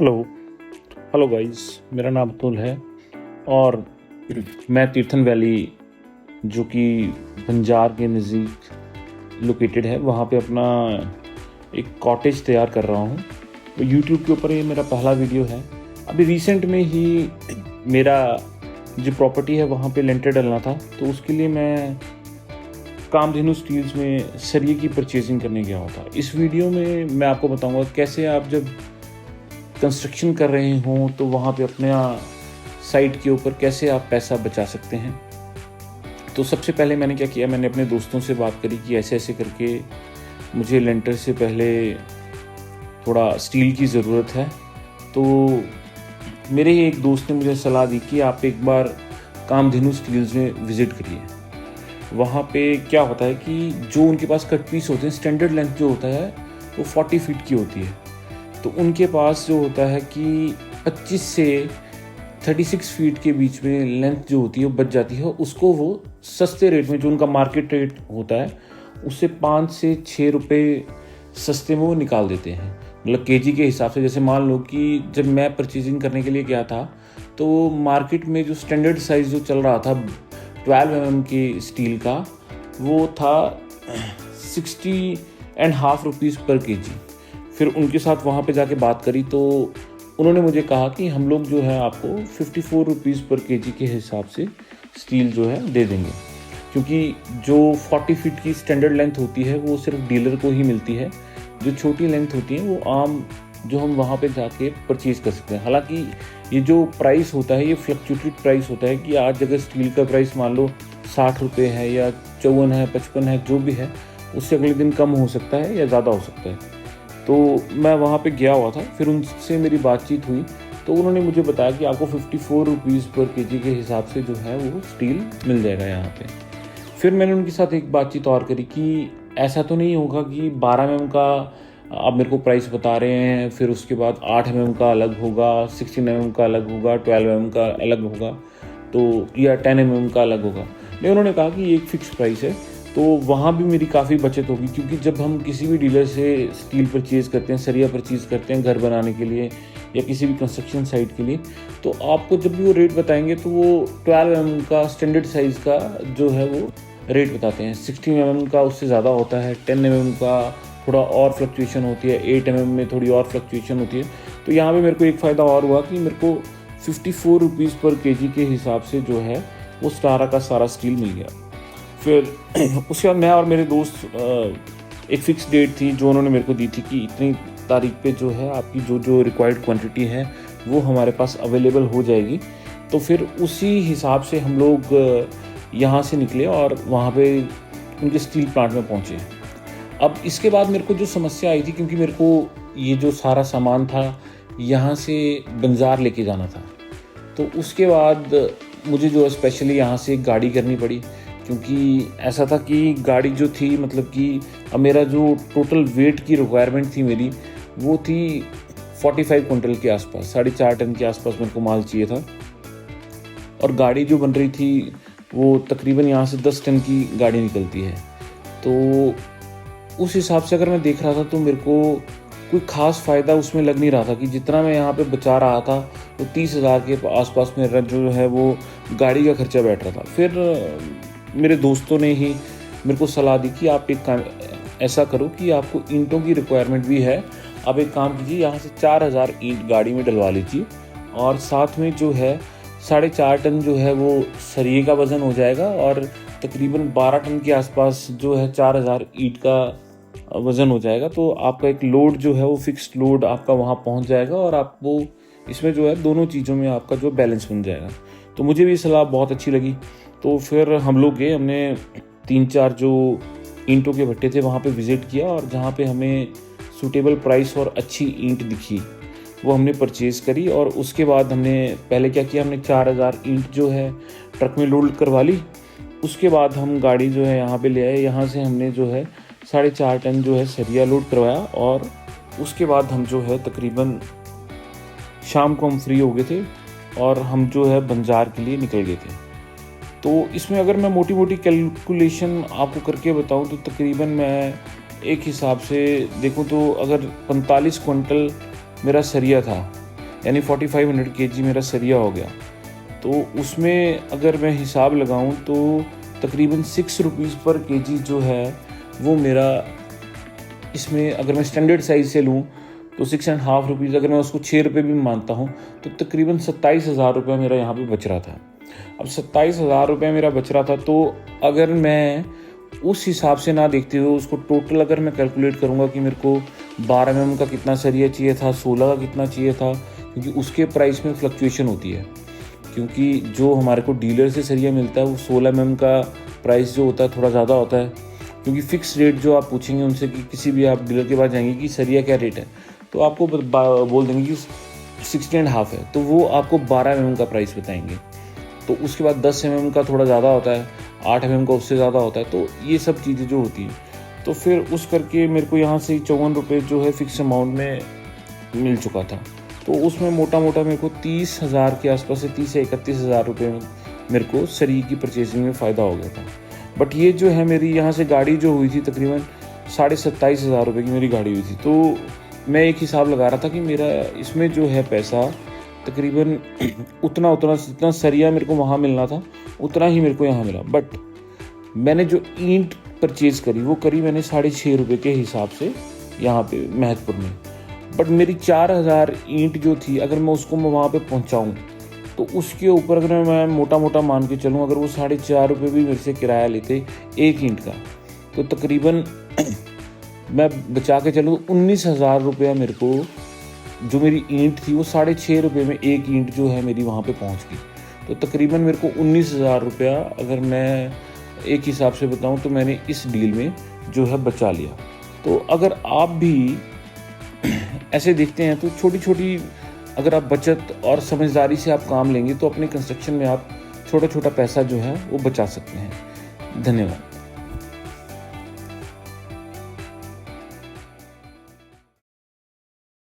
Hello hello guys. मेरा नाम अतुल है और मैं तीर्थन वैली जो कि बंजार के नज़दीक लोकेटेड है वहाँ पे अपना एक कॉटेज तैयार कर रहा हूँ। तो यूट्यूब के ऊपर ये मेरा पहला वीडियो है। अभी रिसेंट में ही मेरा जो प्रॉपर्टी है वहाँ पे लेंटर डलना था, तो उसके लिए मैं कामधेनु स्टील्स में सरिये की परचेजिंग करने गया हुआ था। इस वीडियो में मैं आपको बताऊँगा कैसे आप जब कंस्ट्रक्शन कर रहे हों तो वहाँ पे अपने साइट के ऊपर कैसे आप पैसा बचा सकते हैं। तो सबसे पहले मैंने क्या किया, मैंने अपने दोस्तों से बात करी कि ऐसे ऐसे करके मुझे लेंटर से पहले थोड़ा स्टील की ज़रूरत है। तो मेरे ही एक दोस्त ने मुझे सलाह दी कि आप एक बार कामधेनु स्टील्स में विज़िट करिए। वहाँ पे क्या होता है कि जो उनके पास कट पीस होते हैं, स्टैंडर्ड लेंथ जो होता है वो 40 फीट की होती है। तो उनके पास जो होता है कि 25 से 36 फीट के बीच में लेंथ जो होती है वो बच जाती है। उसको वो सस्ते रेट में, जो उनका मार्केट रेट होता है उससे 5 से 6 रुपये सस्ते में वो निकाल देते हैं, मतलब केजी के हिसाब से। जैसे मान लो कि जब मैं परचेजिंग करने के लिए गया था तो मार्केट में जो स्टैंडर्ड साइज़ जो चल रहा था 12 mm के स्टील का, वो था 60.5 रुपीज़ पर केजी। फिर उनके साथ वहाँ पे जाके बात करी तो उन्होंने मुझे कहा कि हम लोग जो है आपको 54 रुपीज़ पर केजी के हिसाब से स्टील जो है दे देंगे, क्योंकि जो 40 फीट की स्टैंडर्ड लेंथ होती है वो सिर्फ डीलर को ही मिलती है। जो छोटी लेंथ होती है वो आम जो हम वहाँ पे जाके परचेज़ कर सकते हैं। हालांकि ये जो प्राइस होता है ये फ्लक्चुएटेड प्राइस होता है कि आज अगर स्टील का प्राइस मान लो 60 रुपये है या 54 है, 55 है, जो भी है, उससे अगले दिन कम हो सकता है या ज़्यादा हो सकता है। तो मैं वहाँ पे गया हुआ था, फिर उनसे मेरी बातचीत हुई तो उन्होंने मुझे बताया कि आपको 54 रुपीज़ पर केजी के हिसाब से जो है वो स्टील मिल जाएगा यहाँ पे। फिर मैंने उनके साथ एक बातचीत और करी कि ऐसा तो नहीं होगा कि 12 mm का आप मेरे को प्राइस बता रहे हैं, फिर उसके बाद 8 mm का अलग होगा, 16 mm का अलग होगा, 12 mm का अलग होगा, तो या 10 mm का अलग होगा। नहीं, उन्होंने कहा कि एक फ़िक्स प्राइस है। तो वहाँ भी मेरी काफ़ी बचत होगी, क्योंकि जब हम किसी भी डीलर से स्टील परचेज़ करते हैं, सरिया परचेज़ करते हैं घर बनाने के लिए या किसी भी कंस्ट्रक्शन साइट के लिए, तो आपको जब भी वो रेट बताएंगे तो वो 12 mm का स्टैंडर्ड साइज़ का जो है वो रेट बताते हैं। 16 mm का उससे ज़्यादा होता है, 10 mm का थोड़ा और फ्लक्चुएशन होती है, 8 mm में थोड़ी और फ्लक्चुएशन होती है। तो यहाँ पर मेरे को एक फ़ायदा और हुआ कि मेरे को 54 रुपीज़ पर केजी के हिसाब से जो है वो सारा का सारा स्टील मिल गया। फिर उसके बाद मैं और मेरे दोस्त एक फ़िक्स डेट थी जो उन्होंने मेरे को दी थी कि इतनी तारीख पे जो है आपकी जो जो रिक्वायर्ड क्वांटिटी है वो हमारे पास अवेलेबल हो जाएगी। तो फिर उसी हिसाब से हम लोग यहाँ से निकले और वहाँ पे उनके स्टील प्लांट में पहुँचे। अब इसके बाद मेरे को जो समस्या आई थी, क्योंकि मेरे को ये जो सारा सामान था यहाँ से बंजार लेके जाना था, तो उसके बाद मुझे जो स्पेशली यहाँ से एक गाड़ी करनी पड़ी, क्योंकि ऐसा था कि गाड़ी जो थी, मतलब कि अब मेरा जो टोटल वेट की रिक्वायरमेंट थी मेरी, वो थी 45 कुंटल के आसपास, 4.5 टन के आसपास मेरे को माल चाहिए था। और गाड़ी जो बन रही थी वो तकरीबन यहाँ से 10 टन की गाड़ी निकलती है। तो उस हिसाब से अगर मैं देख रहा था तो मेरे को कोई ख़ास फ़ायदा उसमें लग नहीं रहा था कि जितना मैं यहाँ पे बचा रहा था वो 30,000 के आसपास मेरा जो है वो गाड़ी का खर्चा बैठ रहा था। फिर मेरे दोस्तों ने ही मेरे को सलाह दी कि आप एक काम ऐसा करो कि आपको ईंटों की रिक्वायरमेंट भी है, आप एक काम कीजिए, यहाँ से 4,000 ईंट गाड़ी में डलवा लीजिए और साथ में जो है 4.5 टन जो है वो सरिये का वज़न हो जाएगा और तकरीबन 12 टन के आसपास जो है 4,000 ईंट का वज़न हो जाएगा। तो आपका एक लोड जो है वो फिक्स्ड लोड आपका वहाँ पहुँच जाएगा और आपको इसमें जो है दोनों चीज़ों में आपका जो बैलेंस बन जाएगा। तो मुझे भी सलाह बहुत अच्छी लगी। तो फिर हम लोग गए, हमने 3-4 जो ईंटों के भट्टे थे वहाँ पे विज़िट किया और जहाँ पे हमें सूटेबल प्राइस और अच्छी ईंट दिखी वो हमने परचेज़ करी। और उसके बाद हमने पहले क्या किया, हमने 4,000 ईंट जो है ट्रक में लोड करवा ली। उसके बाद हम गाड़ी जो है यहाँ पे ले आए, यहाँ से हमने जो है 4.5 टन जो है सरिया लोड करवाया और उसके बाद हम जो है तकरीबन शाम को हम फ्री हो गए थे और हम जो है बंजार के लिए निकल गए थे। तो इसमें अगर मैं मोटी मोटी कैलकुलेशन आपको करके बताऊं तो तकरीबन मैं एक हिसाब से देखूं तो अगर 45 क्विंटल मेरा सरिया था यानी 4500 केजी मेरा सरिया हो गया। तो उसमें अगर मैं हिसाब लगाऊं तो तकरीबन 6 रुपीज़ पर केजी जो है वो मेरा, इसमें अगर मैं स्टैंडर्ड साइज़ से लूँ तो 6.5 रुपीज़, अगर मैं उसको 6 रुपये भी मानता हूँ तो तकरीबन 27,000 रुपये मेरा यहाँ पे बच रहा था। अब 27,000 रुपये मेरा बच रहा था, तो अगर मैं उस हिसाब से ना देखते हुए उसको टोटल अगर मैं कैलकुलेट करूँगा कि मेरे को 12 mm का कितना सरिया चाहिए था, 16 का कितना चाहिए था, क्योंकि उसके प्राइस में फ्लक्चुएशन होती है। क्योंकि जो हमारे को डीलर से सरिया मिलता है वो 16 mm का प्राइस जो होता है थोड़ा ज़्यादा होता है, क्योंकि फ़िक्स रेट जो आप पूछेंगे उनसे कि किसी भी आप डीलर के पास जाएंगे कि सरिया क्या रेट है, तो आपको बोल देंगे कि 16.5 है, तो वो आपको 12 mm का प्राइस बताएंगे। तो उसके बाद 10 mm का थोड़ा ज़्यादा होता है, 8 mm का उससे ज़्यादा होता है। तो ये सब चीज़ें जो होती हैं, तो फिर उस करके मेरे को यहाँ से 54 रुपये जो है फ़िक्स अमाउंट में मिल चुका था। तो उसमें मोटा मोटा मेरे को 30,000 के आसपास से 30 से 31,000 रुपये में मेरे को सरी की परचेजिंग में फ़ायदा हो गया था। बट ये जो है मेरी यहाँ से गाड़ी जो हुई थी तकरीबन 27,500 रुपये की मेरी गाड़ी हुई थी। तो मैं एक हिसाब लगा रहा था कि मेरा इसमें जो है पैसा तकरीबन उतना जितना सरिया मेरे को वहाँ मिलना था उतना ही मेरे को यहाँ मिला। बट मैंने जो ईंट परचेज़ करी वो करी मैंने 6.5 रुपये के हिसाब से यहाँ पे महतपुर में। बट मेरी 4,000 ईंट जो थी, अगर मैं उसको वहाँ पे पहुँचाऊँ तो उसके ऊपर अगर मैं मोटा मान के चलूँ, अगर वो 4.5 रुपये भी मेरे से किराया लेते एक ईंट का, तो तकरीबन मैं बचा के चलूँ 19,000 रुपया मेरे को, जो मेरी ईंट थी वो 6.5 रुपये में एक ईंट जो है मेरी वहाँ पे पहुँच गई। तो तकरीबन मेरे को 19,000 रुपया अगर मैं एक हिसाब से बताऊँ तो मैंने इस डील में जो है बचा लिया। तो अगर आप भी ऐसे देखते हैं तो छोटी छोटी अगर आप बचत और समझदारी से आप काम लेंगे तो अपने कंस्ट्रक्शन में आप छोटा छोटा पैसा जो है वो बचा सकते हैं। धन्यवाद।